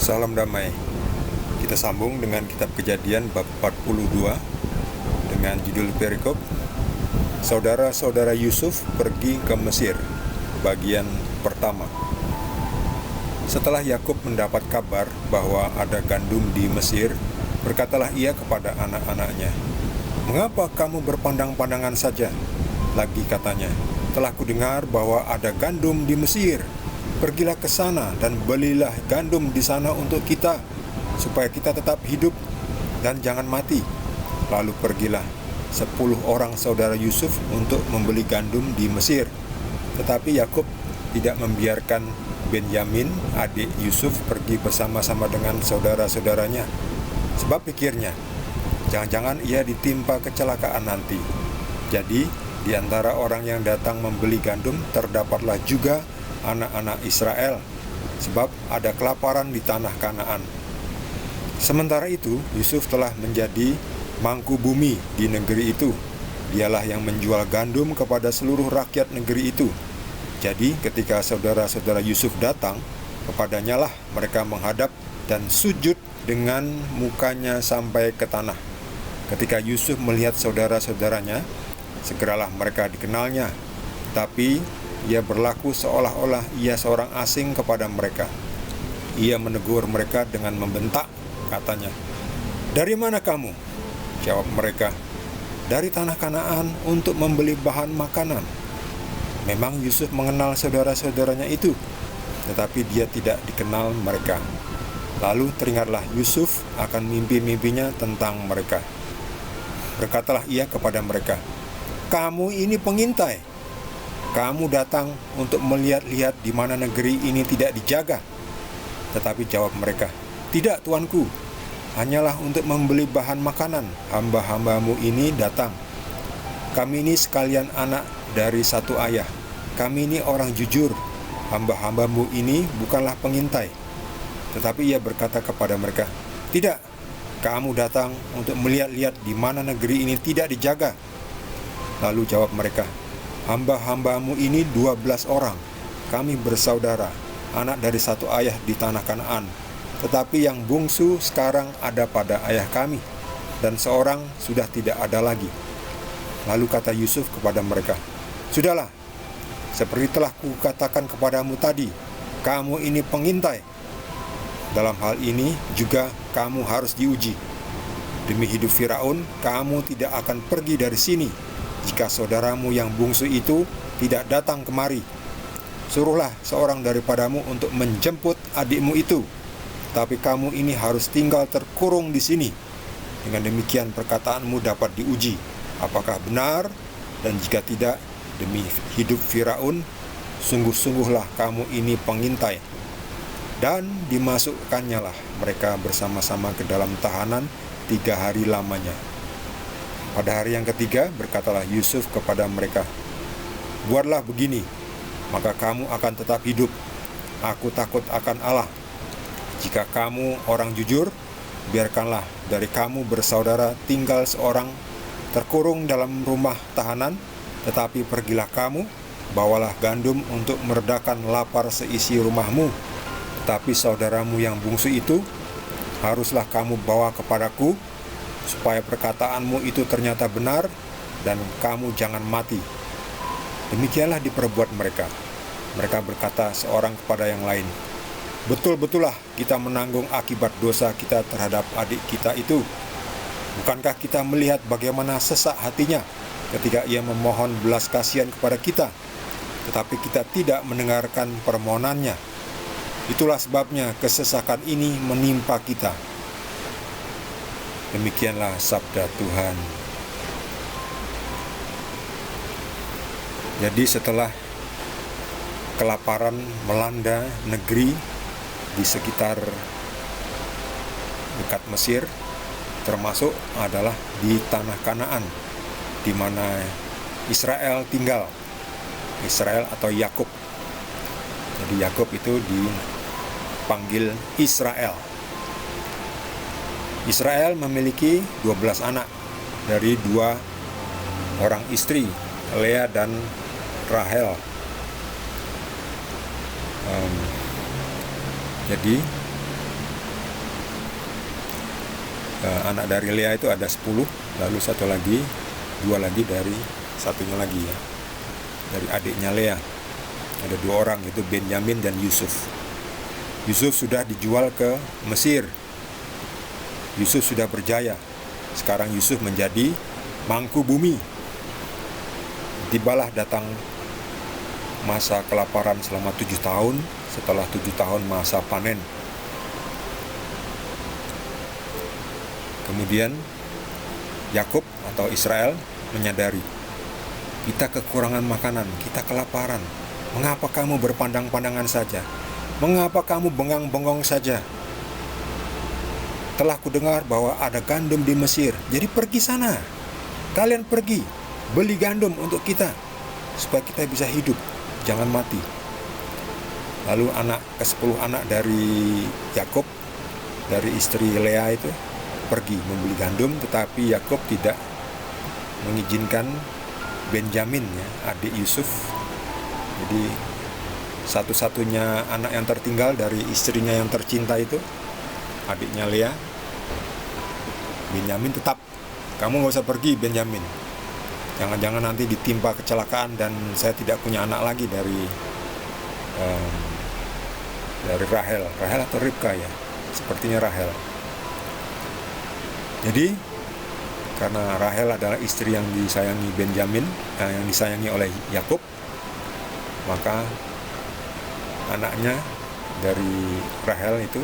Salam damai. Kita sambung dengan kitab Kejadian bab 42 dengan judul perikop Saudara-saudara Yusuf pergi ke Mesir, bagian pertama. Setelah Yakub mendapat kabar bahwa ada gandum di Mesir, berkatalah ia kepada anak-anaknya, "Mengapa kamu berpandang-pandangan saja?" Lagi katanya, "Telah kudengar bahwa ada gandum di Mesir. Pergilah ke sana dan belilah gandum di sana untuk kita, supaya kita tetap hidup dan jangan mati." Lalu pergilah 10 orang saudara Yusuf untuk membeli gandum di Mesir. Tetapi Yakub tidak membiarkan Benyamin, adik Yusuf, pergi bersama-sama dengan saudara-saudaranya. Sebab pikirnya, jangan-jangan ia ditimpa kecelakaan nanti. Jadi, di antara orang yang datang membeli gandum terdapatlah juga anak-anak Israel, sebab ada kelaparan di tanah Kanaan. Sementara itu, Yusuf telah menjadi mangku bumi di negeri itu. Dialah yang menjual gandum kepada seluruh rakyat negeri itu. Jadi, ketika saudara-saudara Yusuf datang, kepadanya lah mereka menghadap dan sujud dengan mukanya sampai ke tanah. Ketika Yusuf melihat saudara-saudaranya, segeralah mereka dikenalnya, tapi ia berlaku seolah-olah ia seorang asing kepada mereka. Ia menegur mereka dengan membentak, katanya, "Dari mana kamu?" Jawab mereka, "Dari tanah Kanaan untuk membeli bahan makanan." Memang Yusuf mengenal saudara-saudaranya itu, tetapi dia tidak dikenal mereka. Lalu teringatlah Yusuf akan mimpi-mimpinya tentang mereka. Berkatalah ia kepada mereka, "Kamu ini pengintai. Kamu datang untuk melihat-lihat di mana negeri ini tidak dijaga." Tetapi jawab mereka, "Tidak, tuanku, hanyalah untuk membeli bahan makanan. Hamba-hambamu ini datang. Kami ini sekalian anak dari satu ayah. Kami ini orang jujur. Hamba-hambamu ini bukanlah pengintai." Tetapi ia berkata kepada mereka, "Tidak, kamu datang untuk melihat-lihat di mana negeri ini tidak dijaga." Lalu jawab mereka, "Hamba-hambamu ini 12 orang. Kami bersaudara, anak dari satu ayah di tanah Kanaan. Tetapi yang bungsu sekarang ada pada ayah kami, dan seorang sudah tidak ada lagi." Lalu kata Yusuf kepada mereka, "Sudahlah, seperti telah kukatakan kepadamu tadi, kamu ini pengintai. Dalam hal ini juga kamu harus diuji. Demi hidup Firaun, kamu tidak akan pergi dari sini jika saudaramu yang bungsu itu tidak datang kemari. Suruhlah seorang daripadamu untuk menjemput adikmu itu, tapi kamu ini harus tinggal terkurung di sini. Dengan demikian perkataanmu dapat diuji, apakah benar, dan jika tidak, demi hidup Firaun, sungguh-sungguhlah kamu ini pengintai." Dan dimasukkannya lah mereka bersama-sama ke dalam tahanan 3 hari lamanya. Pada hari yang ketiga, berkatalah Yusuf kepada mereka, "Buatlah begini, maka kamu akan tetap hidup. Aku takut akan Allah. Jika kamu orang jujur, biarkanlah dari kamu bersaudara tinggal seorang terkurung dalam rumah tahanan, tetapi pergilah kamu, bawalah gandum untuk meredakan lapar seisi rumahmu. Tetapi saudaramu yang bungsu itu haruslah kamu bawa kepadaku, supaya perkataanmu itu ternyata benar, dan kamu jangan mati." Demikianlah diperbuat mereka. Mereka berkata seorang kepada yang lain, "Betul-betullah kita menanggung akibat dosa kita terhadap adik kita itu. Bukankah kita melihat bagaimana sesak hatinya ketika ia memohon belas kasihan kepada kita, tetapi kita tidak mendengarkan permohonannya. Itulah sebabnya kesesakan ini menimpa kita." Demikianlah sabda Tuhan. Jadi setelah kelaparan melanda negeri di sekitar dekat Mesir, termasuk adalah di tanah Kanaan, di mana Israel tinggal. Israel atau Yakub. Jadi Yakub itu dipanggil Israel. Israel memiliki 12 anak dari 2 orang istri, Lea dan Rahel. Jadi anak dari Lea itu ada 10, lalu dua lagi dari satunya lagi ya, dari adiknya Lea. Ada 2 orang, yaitu Benyamin dan Yusuf. Yusuf sudah dijual ke Mesir. Yusuf sudah berjaya. Sekarang Yusuf menjadi mangku bumi. Tibalah datang masa kelaparan selama 7 tahun. Setelah 7 tahun masa panen, kemudian Yakub atau Israel menyadari, kita kekurangan makanan, kita kelaparan. Mengapa kamu berpandang-pandangan saja? Mengapa kamu bengang-bengong saja? Telah kudengar bahwa ada gandum di Mesir. Jadi pergi sana. Kalian pergi, beli gandum untuk kita, supaya kita bisa hidup, jangan mati. Lalu ke-10 anak dari Yakub, dari istri Lea itu, pergi membeli gandum, tetapi Yakub tidak mengizinkan Benyamin, ya, adik Yusuf. Jadi satu-satunya anak yang tertinggal dari istrinya yang tercinta itu, adiknya Lea, Benyamin tetap, kamu gak usah pergi Benyamin. Jangan-jangan nanti ditimpa kecelakaan dan saya tidak punya anak lagi dari Rahel atau Ribka ya, sepertinya Rahel. Jadi karena Rahel adalah istri yang disayangi Benyamin, yang disayangi oleh Yakub, maka anaknya dari Rahel itu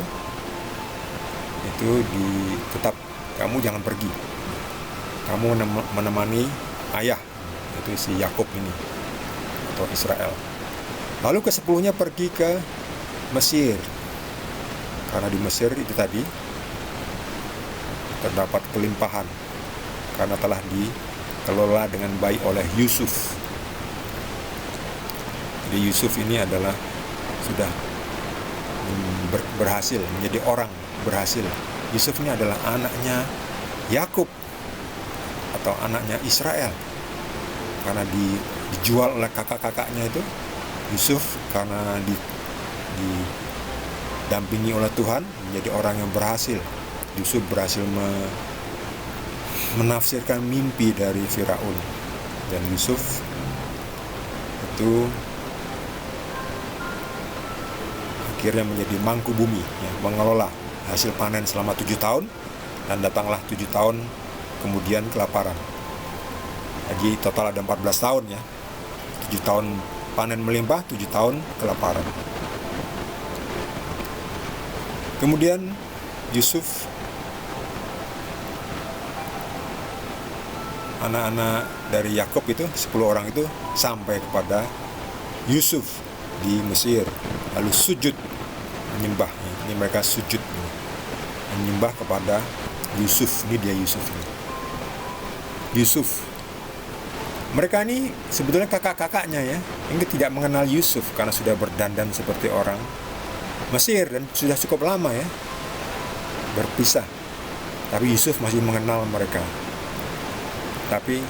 tetap, kamu jangan pergi, kamu menemani ayah, itu si Yakub ini atau Israel. Lalu ke-10-nya pergi ke Mesir, karena di Mesir itu tadi terdapat kelimpahan karena telah dikelola dengan baik oleh Yusuf. Jadi Yusuf ini adalah sudah berhasil menjadi orang berhasil. Yusuf ini adalah anaknya Yakub atau anaknya Israel, karena dijual oleh kakak-kakaknya itu. Yusuf karena didampingi oleh Tuhan menjadi orang yang berhasil. Yusuf berhasil menafsirkan mimpi dari Firaun, dan Yusuf itu akhirnya menjadi mangku bumi, ya, mengelola hasil panen selama 7 tahun, dan datanglah 7 tahun kemudian kelaparan. Jadi total ada 14 tahun ya, 7 tahun panen melimpah, 7 tahun kelaparan. Kemudian Yusuf, anak-anak dari Yakub itu 10 orang itu sampai kepada Yusuf di Mesir, lalu sujud menyembah. Ini mereka sujud menyembah kepada Yusuf. Ini dia Yusuf. Yusuf, mereka ini sebetulnya kakak-kakaknya ya, yang tidak mengenal Yusuf karena sudah berdandan seperti orang Mesir dan sudah cukup lama ya berpisah. Tapi Yusuf masih mengenal mereka. Tapi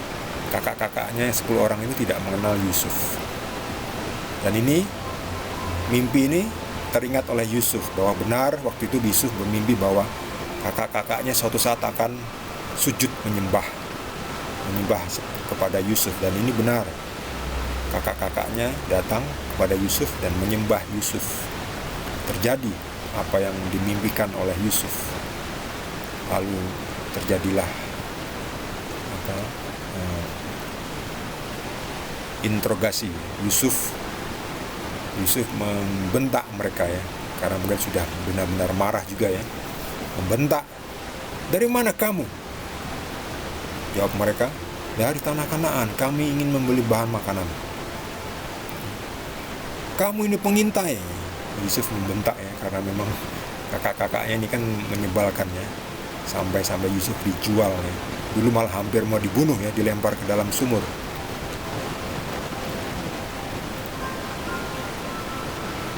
kakak-kakaknya 10 orang ini tidak mengenal Yusuf. Dan ini, mimpi ini teringat oleh Yusuf, bahwa benar waktu itu Yusuf bermimpi bahwa kakak-kakaknya suatu saat akan sujud menyembah kepada Yusuf. Dan ini benar, kakak-kakaknya datang kepada Yusuf dan menyembah Yusuf. Terjadi apa yang dimimpikan oleh Yusuf. Lalu terjadilah interogasi. Yusuf membentak mereka ya, karena mungkin sudah benar-benar marah juga ya, membentak, dari mana kamu? Jawab mereka, dari tanah Kanaan, kami ingin membeli bahan makanan. Kamu ini pengintai. Yusuf membentak ya, karena memang kakak-kakaknya ini kan menyebalkan ya, sampai Yusuf dijual ya. Dulu malah hampir mau dibunuh ya, dilempar ke dalam sumur.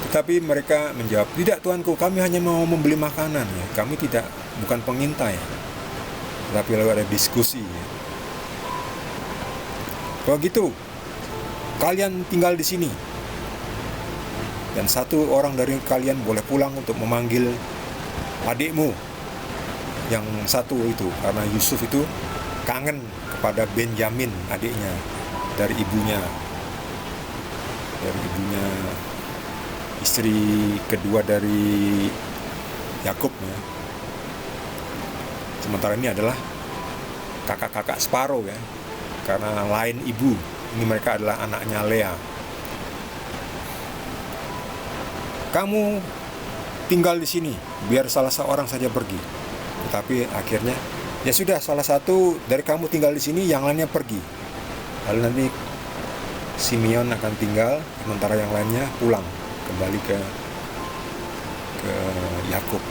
Tetapi mereka menjawab, tidak tuanku, kami hanya mau membeli makanan ya, kami bukan pengintai. Tapi lalu ada diskusi ya. Kalau gitu, kalian tinggal di sini, dan 1 orang dari kalian boleh pulang untuk memanggil adikmu. yang satu itu, karena Yusuf itu kangen kepada Benjamin, adiknya dari ibunya, istri kedua dari Yakub ya. Sementara ini adalah kakak-kakak separuh ya, karena lain ibu. Ini mereka adalah anaknya Lea. Kamu tinggal di sini, biar salah seorang saja pergi. Tetapi akhirnya, ya sudah, salah satu dari kamu tinggal di sini, yang lainnya pergi. Lalu nanti Simeon akan tinggal, sementara yang lainnya pulang kembali ke Yakub.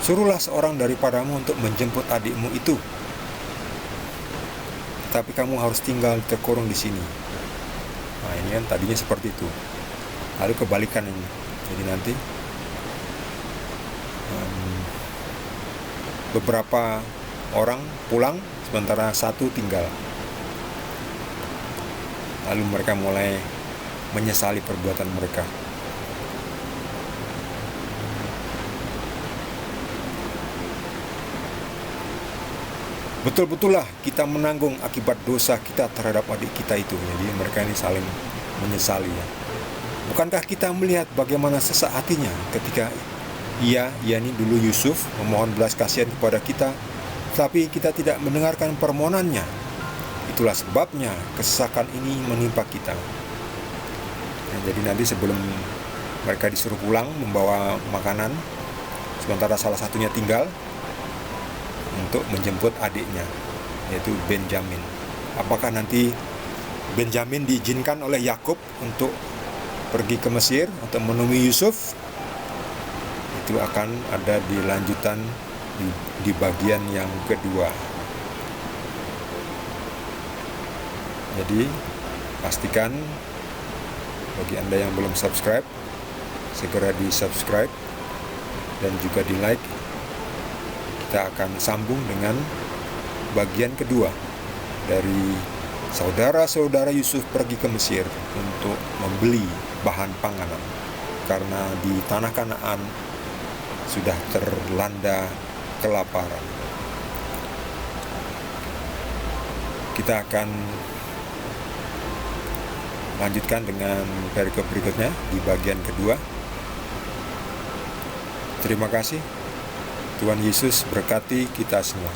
Suruhlah seorang daripadamu untuk menjemput adikmu itu, tapi kamu harus tinggal terkurung di sini. Nah, ini kan tadinya seperti itu. Lalu kebalikan ini. Jadi nanti beberapa orang pulang, sementara satu tinggal. Lalu mereka mulai menyesali perbuatan mereka. Betul-betullah kita menanggung akibat dosa kita terhadap adik kita itu. Jadi mereka ini saling menyesali ya. Bukankah kita melihat bagaimana sesak hatinya ketika yakni dulu Yusuf memohon belas kasihan kepada kita, tapi kita tidak mendengarkan permohonannya. Itulah sebabnya kesesakan ini menimpa kita. Nah, jadi nanti sebelum mereka disuruh pulang membawa makanan, sementara salah satunya tinggal untuk menjemput adiknya, yaitu Benjamin. Apakah nanti Benjamin diizinkan oleh Yakub untuk pergi ke Mesir untuk menemui Yusuf? Itu akan ada di lanjutan di bagian yang kedua. Jadi pastikan bagi Anda yang belum subscribe, segera di subscribe dan juga di like. Kita akan sambung dengan bagian kedua dari saudara-saudara Yusuf pergi ke Mesir untuk membeli bahan panganan, karena di tanah Kanaan sudah terlanda kelaparan. Kita akan lanjutkan dengan perikop berikutnya di bagian kedua. Terima kasih. Tuhan Yesus berkati kita semua.